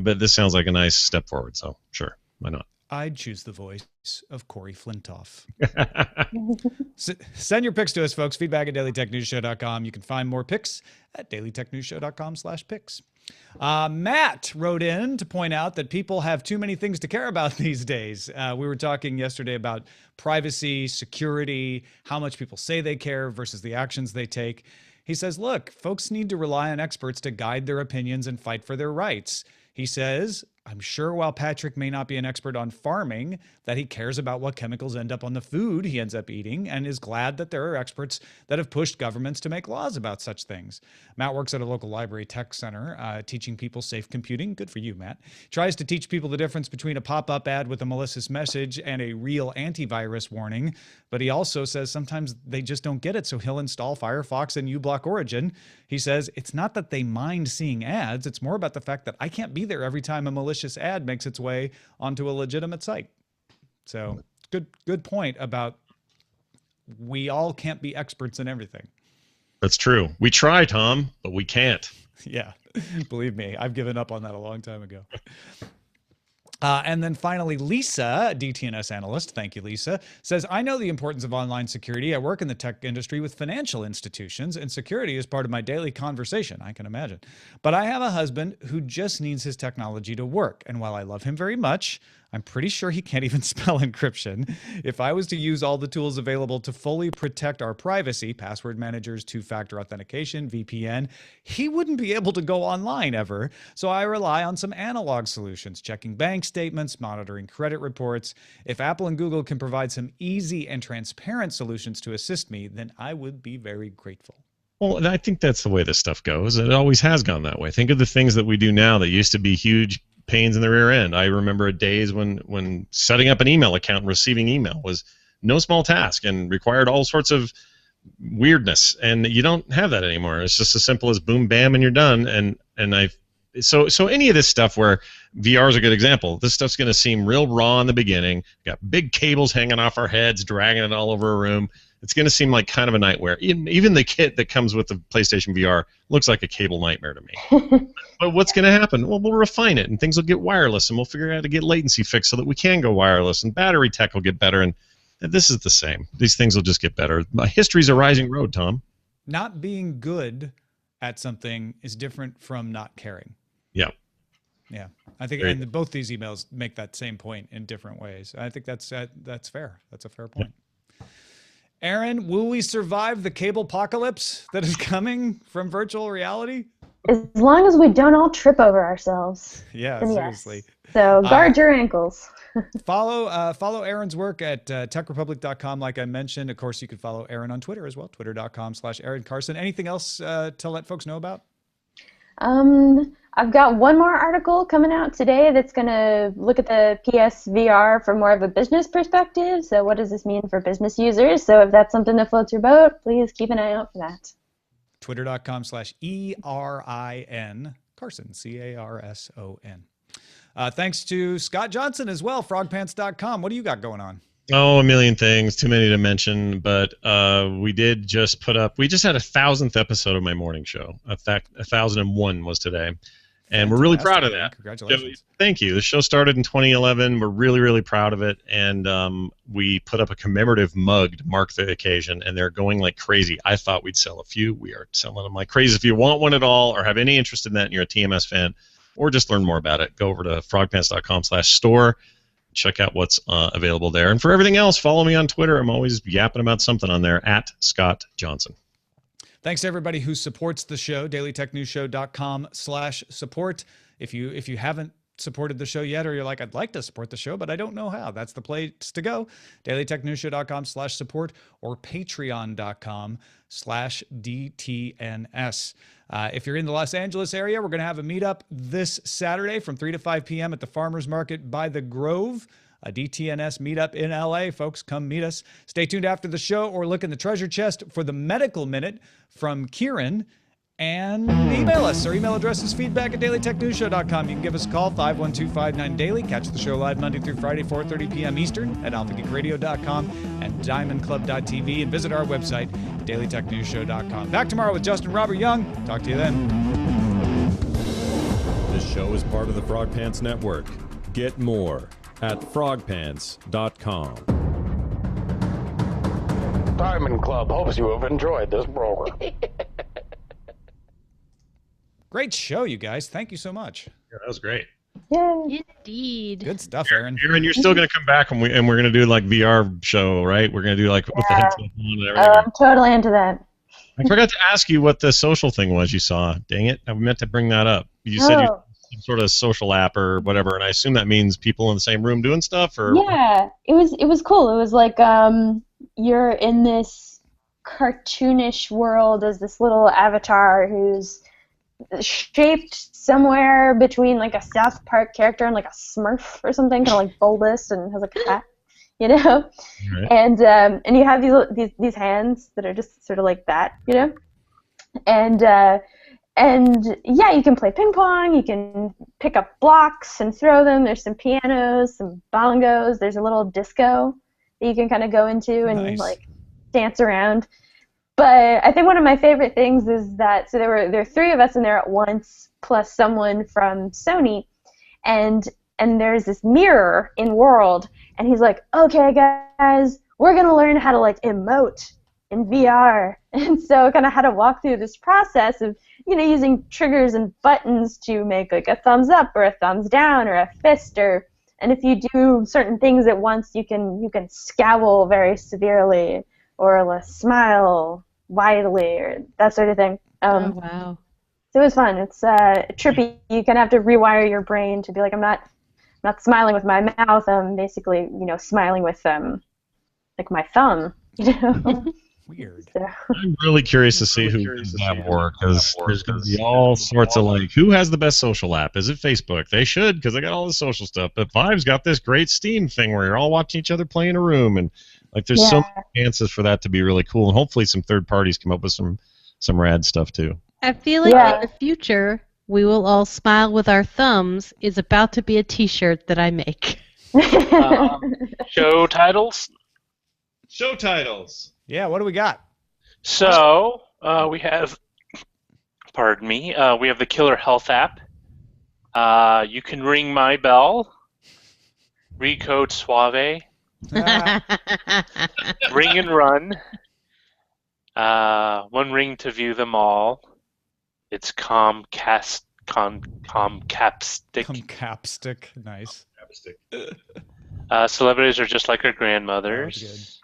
but this sounds like a nice step forward, so sure, why not? I'd choose the voice of Corey Flintoff. Send your picks to us, folks. Feedback at dailytechnewsshow.com. You can find more picks at dailytechnewsshow.com/picks. Matt wrote in to point out that people have too many things to care about these days. We were talking yesterday about privacy, security, how much people say they care versus the actions they take. He says, look, folks need to rely on experts to guide their opinions and fight for their rights. He says, I'm sure while Patrick may not be an expert on farming, that he cares about what chemicals end up on the food he ends up eating and is glad that there are experts that have pushed governments to make laws about such things. Matt works at a local library tech center, teaching people safe computing. Good for you, Matt. Tries to teach people the difference between a pop-up ad with a malicious message and a real antivirus warning. But he also says sometimes they just don't get it, so he'll install Firefox and uBlock Origin. He says it's not that they mind seeing ads, it's more about the fact that I can't be there every time a malicious ad makes its way onto a legitimate site. So good point about we all can't be experts in everything. That's true. We try, Tom, but we can't. Yeah, believe me, I've given up on that a long time ago. And then finally, Lisa, DTNS analyst, thank you, Lisa, says, I know the importance of online security. I work in the tech industry with financial institutions, and security is part of my daily conversation, I can imagine. But I have a husband who just needs his technology to work. And while I love him very much, I'm pretty sure he can't even spell encryption. If I was to use all the tools available to fully protect our privacy, password managers, two-factor authentication, VPN, he wouldn't be able to go online ever. So I rely on some analog solutions, checking bank statements, monitoring credit reports. If Apple and Google can provide some easy and transparent solutions to assist me, then I would be very grateful. Well, and I think that's the way this stuff goes. It always has gone that way. Think of the things that we do now that used to be huge pains in the rear end. I remember days when setting up an email account and receiving email was no small task and required all sorts of weirdness, and you don't have that anymore. It's just as simple as boom, bam, and you're done. So any of this stuff where VR is a good example. This stuff's going to seem real raw in the beginning. Got big cables hanging off our heads, dragging it all over a room. It's going to seem like kind of a nightmare. Even the kit that comes with the PlayStation VR looks like a cable nightmare to me. But what's going to happen? Well, we'll refine it, and things will get wireless, and we'll figure out how to get latency fixed so that we can go wireless, and battery tech will get better, and this is the same. These things will just get better. History's a rising road, Tom. Not being good at something is different from not caring. Yeah. Yeah, I think, and both these emails make that same point in different ways. I think that's fair. That's a fair point. Yeah. Erin, will we survive the cable apocalypse that is coming from virtual reality? As long as we don't all trip over ourselves. Yeah, Then seriously. yes. So guard your ankles. Follow Erin's work at techrepublic.com, like I mentioned. Of course, you can follow Erin on Twitter as well, twitter.com/Erin Carson. Anything else to let folks know about? I've got one more article coming out today that's going to look at the PSVR from more of a business perspective. So what does this mean for business users? So if that's something that floats your boat, please keep an eye out for that. Twitter.com/ERIN Carson, Carson. Thanks to Scott Johnson as well, frogpants.com. What do you got going on? Oh, a million things, too many to mention, but we did just put up, we just had 1,000th episode of my morning show. 1,001 was today, and we're really proud of that. Congratulations. Thank you. The show started in 2011. We're really, really proud of it, and we put up a commemorative mug to mark the occasion, and they're going like crazy. I thought we'd sell a few. We are selling them like crazy. If you want one at all or have any interest in that and you're a TMS fan, or just learn more about it, go over to frogpants.com/store. Check out what's available there. And for everything else, follow me on Twitter. I'm always yapping about something on there, at Scott Johnson. Thanks to everybody who supports the show, dailytechnewsshow.com/support. If you haven't supported the show yet, or you're like, I'd like to support the show, but I don't know how, that's the place to go. dailytechnewsshow.com/support or patreon.com/DTNS. If you're in the Los Angeles area, we're going to have a meetup this Saturday from 3 to 5 p.m. at the Farmers Market by the Grove. A DTNS meetup in LA. Folks, come meet us. Stay tuned after the show or look in the treasure chest for the Medical Minute from Kieran. And email us. Our email address is feedback@dailytechnewsshow.com. You can give us a call, 512-59-DAILY. Catch the show live Monday through Friday, 4:30 p.m. Eastern at alphageekradio.com and diamondclub.tv. And visit our website, dailytechnewsshow.com. Back tomorrow with Justin Robert Young. Talk to you then. This show is part of the Frog Pants Network. Get more at frogpants.com. Diamond Club hopes you have enjoyed this program. Great show, you guys. Thank you so much. Yeah, that was great. Yay. Indeed. Good stuff, Erin. Erin, you're still going to come back, and we're going to do like VR show, right? We're going to do like with the headset on and everything. I'm totally into that. I forgot to ask you what the social thing was you saw. Dang it. I meant to bring that up. You said you some sort of social app or whatever, and I assume that means people in the same room doing stuff, or Yeah, it was cool. It was like you're in this cartoonish world as this little avatar who's shaped somewhere between like a South Park character and like a Smurf or something, kind of like bulbous and has like a hat, you know. Right. And you have these hands that are just sort of like that, you know. And yeah, you can play ping pong. You can pick up blocks and throw them. There's some pianos, some bongos. There's a little disco that you can kind of go into and like dance around. But I think one of my favorite things is that there were 3 of us in there at once, plus someone from Sony, and there's this mirror in World, and he's like, okay guys, we're gonna learn how to like emote in VR, and so kind of how to walk through this process of using triggers and buttons to make like a thumbs up or a thumbs down or a fist, and if you do certain things at once, you can scowl very severely or smile widely or that sort of thing. Oh, wow. So it was fun. It's trippy. You kind of have to rewire your brain to be like, I'm not smiling with my mouth. I'm basically, smiling with like my thumb. Weird. So. I'm really curious to see who does that work, because there's going to be all sorts of like, who has the best social app? Is it Facebook? They should, because they got all the social stuff. But Vive's got this great Steam thing where you're all watching each other play in a room, and like there's so many chances for that to be really cool, and hopefully some third parties come up with some rad stuff too. I feel like in the future, we will all smile with our thumbs is about to be a T-shirt that I make. Show titles? Show titles. Yeah, what do we got? So, we have, pardon me, we have the Killer Health app. You can ring my bell. Recode Suave. Ring and run. One ring to view them all. It's Comcapstick. Comcapstick, nice. Celebrities are just like our grandmothers.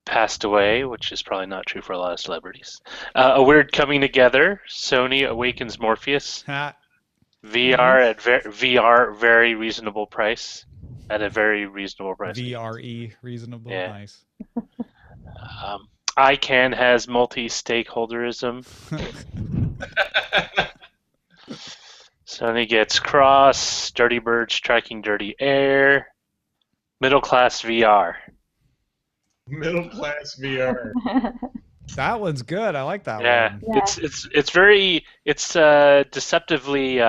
passed away, which is probably not true for a lot of celebrities. A weird coming together. Sony awakens Morpheus. Ha. VR at VR very reasonable price. At a very reasonable price. VRE, reasonable, Yeah. nice. ICANN has multi-stakeholderism. Sony gets Cross, Dirty Bird striking Dirty Air, middle class VR. Middle class VR. That one's good. I like that Yeah, one. Yeah. it's deceptively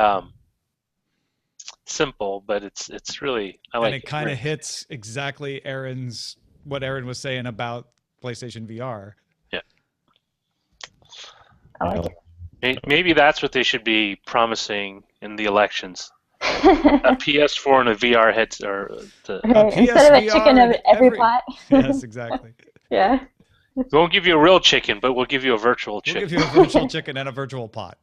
simple, but it's really I like And it kind of Right. hits exactly what Erin was saying about PlayStation VR. I like it. Maybe that's what they should be promising in the elections. A PS4 and a VR headset, or Right, instead of a chicken PSVR of every every- pot. Yes, exactly. Yeah. we won't give you a real chicken, but we'll give you a virtual We'll chicken. give you a virtual chicken and a virtual pot.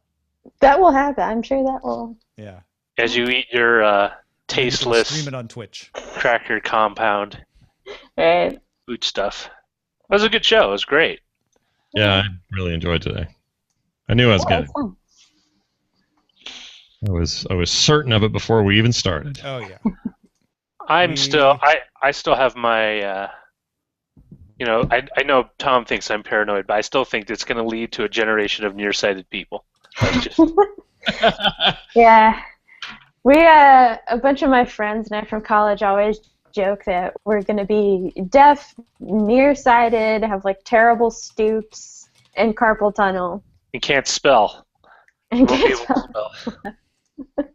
That will happen. I'm sure that will. Yeah. As you eat your And you can tasteless stream it on Twitch. cracker compound Right. food stuff. It was a good show. It was great. Yeah, I really enjoyed today. I knew I was Yeah, good. it's fun. I was certain of it before we even started. Oh yeah. I'm We- still I still have my I know Tom thinks I'm paranoid, but I still think it's going to lead to a generation of nearsighted people. That's just Yeah. We, a bunch of my friends and I from college always joke that we're going to be deaf, nearsighted, have like terrible stoops, and carpal tunnel. you can't spell. You And won't be guess able to what? spell.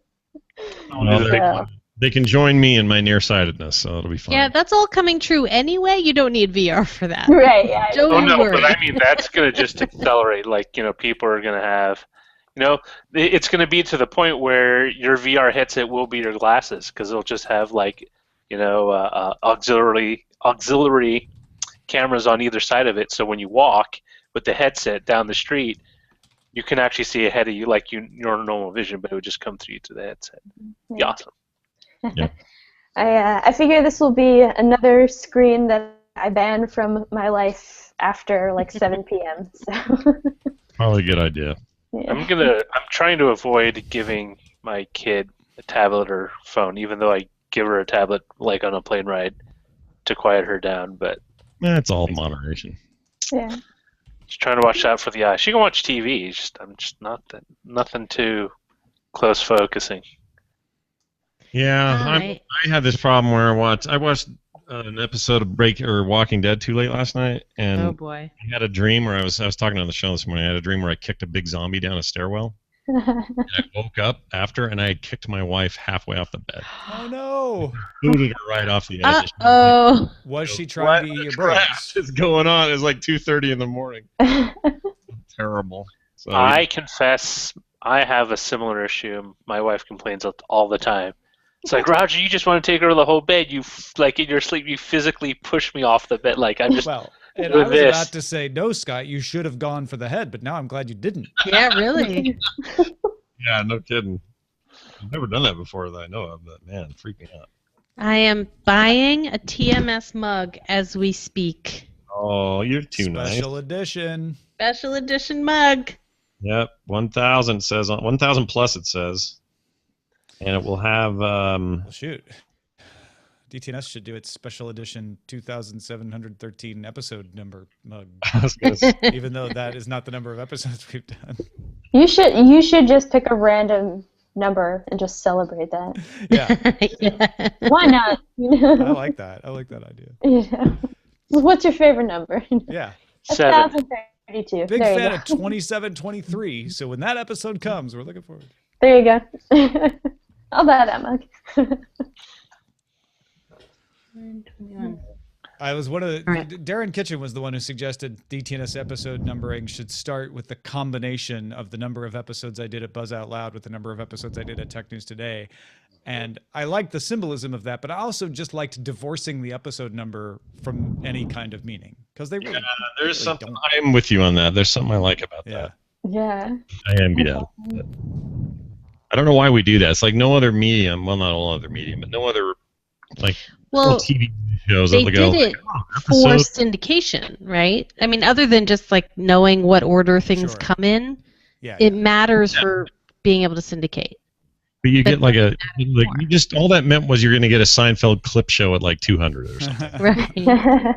Well, Yeah. they can join me in my nearsightedness, so it'll be fun. Yeah, that's all coming true anyway. You don't need VR for that. Right, yeah. Don't Oh no, worry. but I mean that's going to just accelerate. Like people are going to have, it's going to be to the point where your VR headset will be your glasses because it'll just have like, auxiliary cameras on either side of it. So when you walk with the headset down the street, you can actually see ahead of you like your normal vision, but it would just come through to the headset. Be Yeah. awesome. I figure this will be another screen that I ban from my life after like 7 p.m. So, Probably a good idea. yeah. I'm trying to avoid giving my kid a tablet or phone, even though I give her a tablet like on a plane ride to quiet her down. But It's all moderation. Yeah. just trying to watch out for the eye. She can watch TV. I'm just nothing too close focusing. Yeah, Alright. I had this problem where I watched an episode of Walking Dead too late last night, and Oh boy. I had a dream where I was talking on the show this morning. I had a dream where I kicked a big zombie down a stairwell, and I woke up after, and I had kicked my wife halfway off the bed, Oh no. booted her right off the edge. Uh-oh. Was she trying to eat your What brains? is going on? It's like 2:30 in the morning. Terrible. So I confess, I have a similar issue. My wife complains all the time. It's like, Roger, you just want to take her to the whole bed. You in your sleep, you physically push me off the bed. Like I'm just. Well, and with I was this. about to say, no, Scott, you should have gone for the head, but now I'm glad you didn't. Yeah, really. yeah, no kidding. I've never done that before that I know of, but man, freaking out. I am buying a TMS mug as we speak. Oh, you're too nice. Special edition. Special edition mug. Yep, 1,000 says 1,000 plus it says, and it will have. Well, shoot. DTNS should do its special edition 2,713 episode number mug, I was gonna say, even though that is not the number of episodes we've done. You should just pick a random number and just celebrate that. Yeah, Yeah. Why not? I like that. I like that idea. Yeah. What's your favorite number? Yeah. 7. 1032. Big there fan you of go. 2723. So when that episode comes, we're looking forward. There you go. I'll buy that mug. I was one of the, All right. Darren Kitchen was the one who suggested DTNS episode numbering should start with the combination of the number of episodes I did at Buzz Out Loud with the number of episodes I did at Tech News Today. And I liked the symbolism of that, but I also just liked divorcing the episode number from any kind of meaning because they really, there's really something. don't. I'm with you on that. There's something I like about Yeah. that. Yeah. I am, yeah. I don't know why we do that. It's like no other medium. Well, not all other medium, but no other like Well, TV shows they that did go, it oh, for episode. syndication, right? I mean, other than just like knowing what order things Sure. come in, Yeah. it matters for being able to syndicate. But you But get like not like anymore. you just all that meant was you're going to get a Seinfeld clip show at like 200 or something. Right.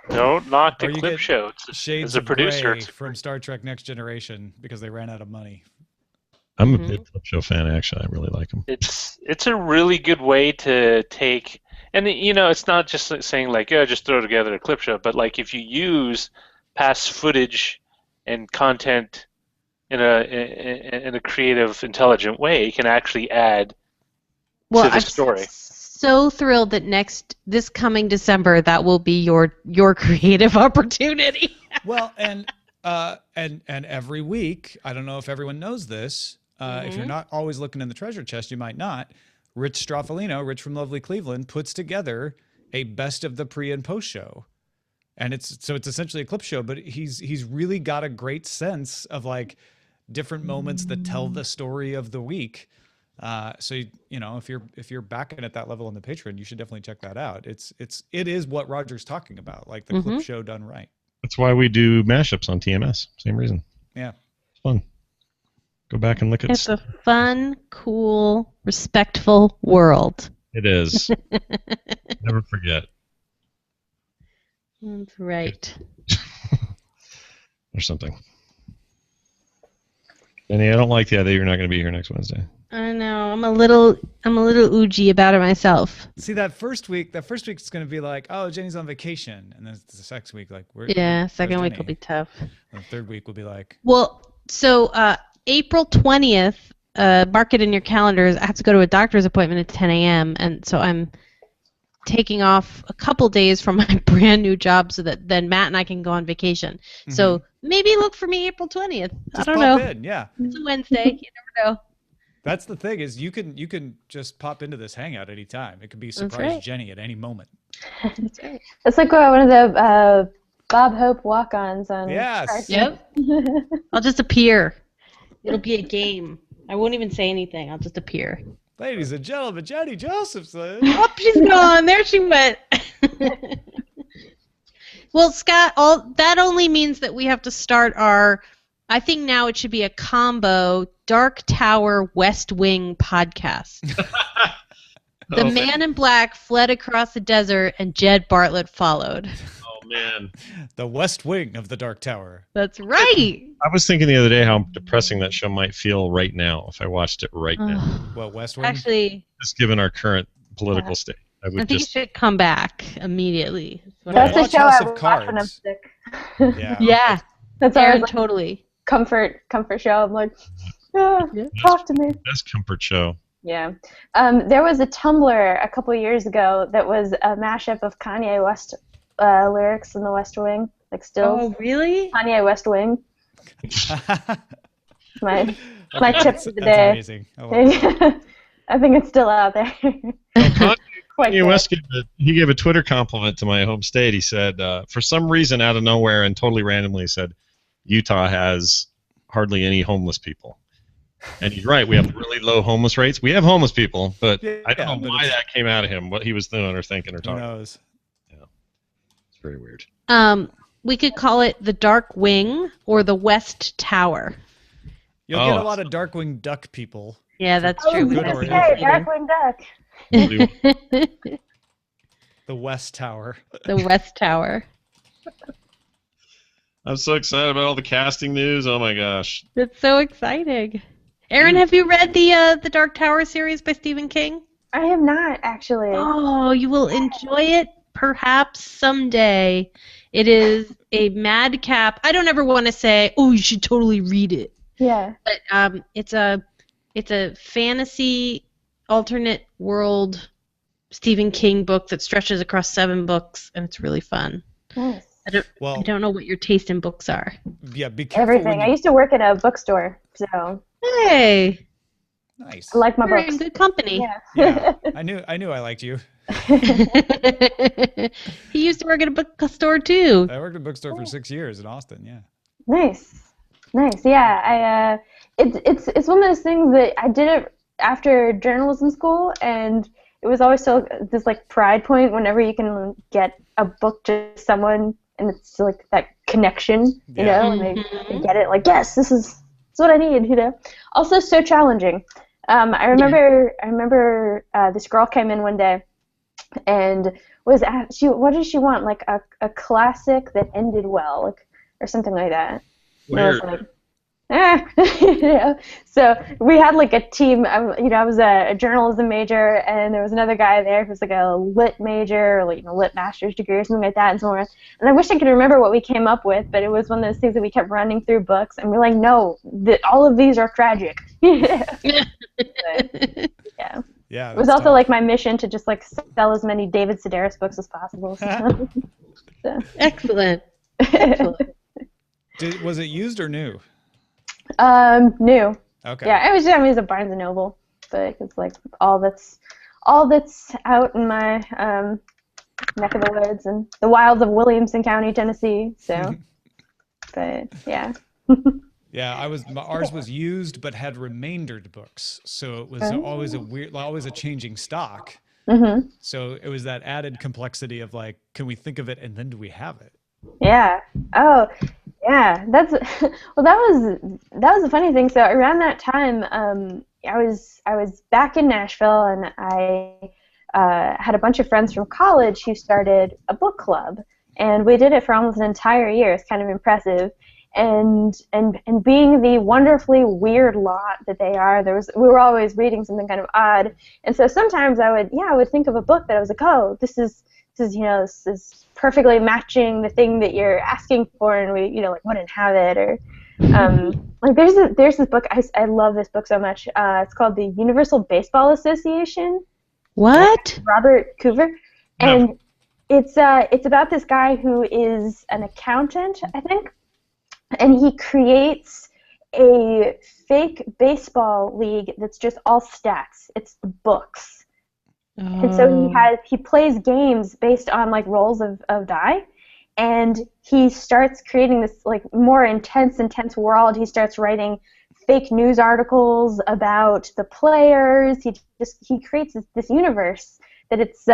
No, not the Or you clip get show. Shades As a of producer, Grey from Star Trek Next Generation because they ran out of money. I'm a Mhm. big clip show fan, actually. I really like them. it's a really good way to take, and it's not just like saying like, yeah, just throw together a clip show, but like if you use past footage and content in a creative, intelligent way, it can actually add Well, to the I'm story. so thrilled that this coming December, that will be your creative opportunity. Well, and every week, I don't know if everyone knows this. If you're not always looking in the treasure chest, you might not. Rich Stroffolino, Rich from lovely Cleveland, puts together a best of the pre and post show, and it's essentially a clip show. But he's really got a great sense of like different moments that tell the story of the week. So if you're backing at that level on the Patreon, you should definitely check that out. It is what Roger's talking about, like the clip show done right. That's why we do mashups on TMS. Same reason. Yeah. It's fun. Go back and look at It's a fun, cool, respectful world. It is. Never forget. That's right. Or something. Jenny, I don't like the idea you're not going to be here next Wednesday. I know. I'm a little oogie about it myself. See, that first week it's going to be like, oh, Jenny's on vacation, and then the next week, like, Second week will be tough. And the third week will be like, Well, so April 20th, mark it in your calendars. I have to go to a doctor's appointment at 10 a.m. and so I'm taking off a couple days from my brand new job so that then Matt and I can go on vacation. So maybe look for me April 20th. just I don't pop know. in, yeah. It's a Wednesday. You never know. That's the thing is you can just pop into this hangout anytime. It could be surprise right. Jenny at any moment. That's right. It's like one of the Bob Hope walk-ons on. Yes. Carson. Yep. I'll just appear. It'll be a game. I won't even say anything. I'll just appear. Ladies and gentlemen, Jenny Josephson. Oh, she's gone. There she went. Well, Scott, that only means that we have to start I think now it should be a combo Dark Tower West Wing podcast. The Man in Black fled across the desert and Jed Bartlett followed. Oh, man. The West Wing of the Dark Tower. That's right. I was thinking the other day how depressing that show might feel right now if I watched it right now. Well, West Wing? Actually, Just given our current political state. I I would think just. it should come back immediately. That's the Watch show House I of would watch when I'm Cards. sick. Yeah. Yeah, That's always Aaron, like totally. comfort show. I'm like, Yeah. talk to me. Best comfort show. Yeah. There was a Tumblr a couple years ago that was a mashup of Kanye West lyrics in the West Wing, like still Oh, really? Kanye West Wing. My tip That's for the day. amazing. I love it. I think it's still out there. Quite Kanye good. West gave a Twitter compliment to my home state. He said, for some reason out of nowhere and totally randomly said, Utah has hardly any homeless people. And he's right. We have really low homeless rates. We have homeless people, but I don't know but why it's- that came out of him, what he was doing or thinking or Who talking. knows? It's very weird. We could call it the Dark Wing or the West Tower. You'll get Oh. a lot of Darkwing Duck people. Yeah, that's Oh, true. We good can or see evil. that Hey, later. Darkwing Duck. The West Tower. The West Tower. I'm so excited about all the casting news. Oh my gosh. That's so exciting. Aaron, have you read the Dark Tower series by Stephen King? I have not actually. Oh, you will enjoy it perhaps someday. It is a madcap. I don't ever want to say, oh, you should totally read it. Yeah. But it's a fantasy alternate world Stephen King book that stretches across 7 books, and it's really fun. Nice. I Well, don't know what your taste in books are. yeah, be careful Everything. when I you... used to work at a bookstore, so Hey, Nice. I like my you're books. in good company. Yeah, I knew I liked you. He used to work at a bookstore too. I worked at a bookstore for 6 years in Austin. Yeah. Nice. Yeah, it's one of those things that I did it after journalism school, and it was always so this like pride point whenever you can get a book to someone and it's like that connection, you know, and they get it like, yes, this is what I need, you know. Also so challenging. I remember this girl came in one day and what did she want? Like a classic that ended well, like, or something like that. Weird. And I was like, you know? So we had like a team. I was a journalism major, and there was another guy there who was like a lit major, or like lit master's degree or something like that, and so on. And I wish I could remember what we came up with, but it was one of those things that we kept running through books, and we're like, no, all of these are tragic. But, yeah. Yeah. It was also like my mission to just like sell as many David Sedaris books as possible. So. Excellent. Was it used or new? New. Okay. Yeah, it was a Barnes and Noble, but it's like all that's out in my neck of the woods and the wilds of Williamson County, Tennessee. So, but yeah. Yeah, ours was used but had remaindered books, so it was always a changing stock. Mm-hmm. So it was that added complexity of like, can we think of it and then do we have it? Yeah. Oh, yeah. That's well. That was a funny thing. So around that time, I was back in Nashville, and I had a bunch of friends from college who started a book club, and we did it for almost an entire year. It's kind of impressive. And being the wonderfully weird lot that they are, we were always reading something kind of odd. And so sometimes I would think of a book that I was like, oh, this is perfectly matching the thing that you're asking for, and we like wouldn't have it. Or like there's this book, I love this book so much. It's called the Universal Baseball Association. What? Robert Coover. And it's about this guy who is an accountant, I think. And he creates a fake baseball league that's just all stats. It's the books. Oh. And so he plays games based on like rolls of die, and he starts creating this like more intense world. He starts writing fake news articles about the players. He creates this universe that it's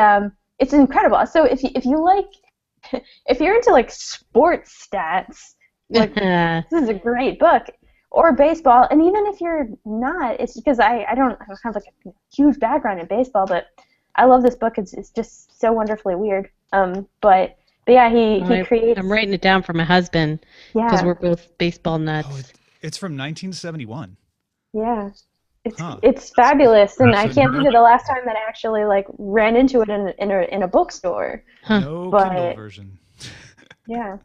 incredible. So if you're into like sports stats, like this is a great book, or baseball. And even if you're not, it's because I don't have like a huge background in baseball, but I love this book. It's just so wonderfully weird. But yeah, he creates. I'm writing it down for my husband because we're both baseball nuts. Oh, it's from 1971. Yeah, it's fabulous, and I can't think of the last time that I actually like ran into it in a bookstore. Huh. No Kindle version. Yeah.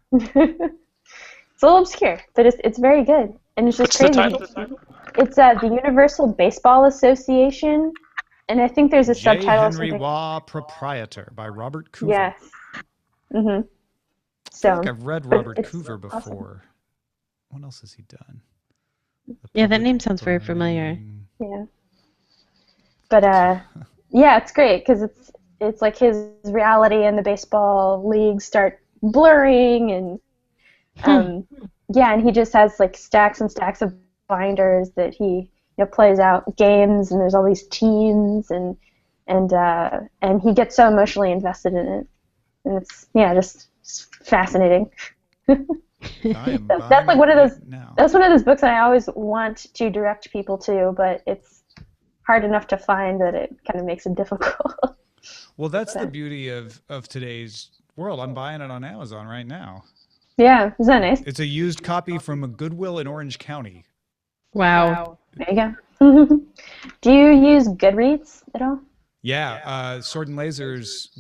It's a little obscure, but it's very good, and it's just crazy. What's the title? It's the Universal Baseball Association, and I think there's a subtitle. Henry Waugh Proprietor by Robert Coover. Yes. Mhm. So I think I've read Robert Coover before. Awesome. What else has he done? Yeah, that name sounds very familiar. Yeah. But yeah, it's great because it's like his reality and the baseball leagues start blurring, and yeah, and he just has like stacks and stacks of binders that he plays out games, and there's all these teams, and he gets so emotionally invested in it, and it's just fascinating. That's like one of those. That's one of those books I always want to direct people to, but it's hard enough to find that it kind of makes it difficult. Well, that's the beauty of today's world. I'm buying it on Amazon right now. Yeah, is that nice? It's a used copy from a Goodwill in Orange County. Wow. There you go. Do you use Goodreads at all? Yeah, Sword and Laser's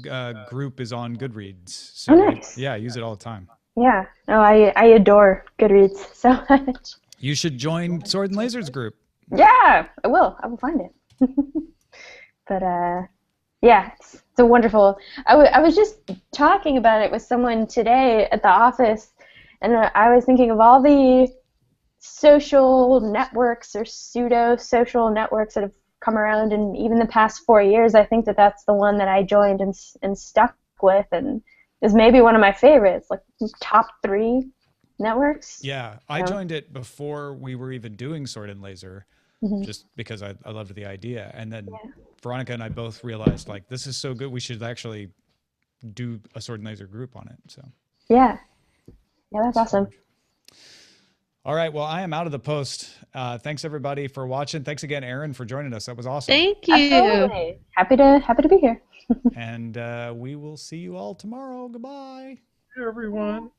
group is on Goodreads. So nice. Yeah, I use it all the time. Yeah. No, I adore Goodreads so much. You should join Sword and Laser's group. Yeah, I will. I will find it. But yeah, it's a wonderful. I was just talking about it with someone today at the office, and I was thinking of all the social networks or pseudo-social networks that have come around in even the past 4 years. I think that's the one that I joined and stuck with, and is maybe one of my favorites, like top 3 networks. Yeah, I joined it before we were even doing Sword and Laser. just because I loved the idea. And then Veronica and I both realized, like, this is so good, we should actually do a Sword and Laser group on it. So Yeah, that's awesome. all right, well, I am out of the post. Thanks everybody for watching. Thanks again, Erin, for joining us. That was awesome. Thank you. Absolutely. Happy to be here. And we will see you all tomorrow. Goodbye. Hey, everyone.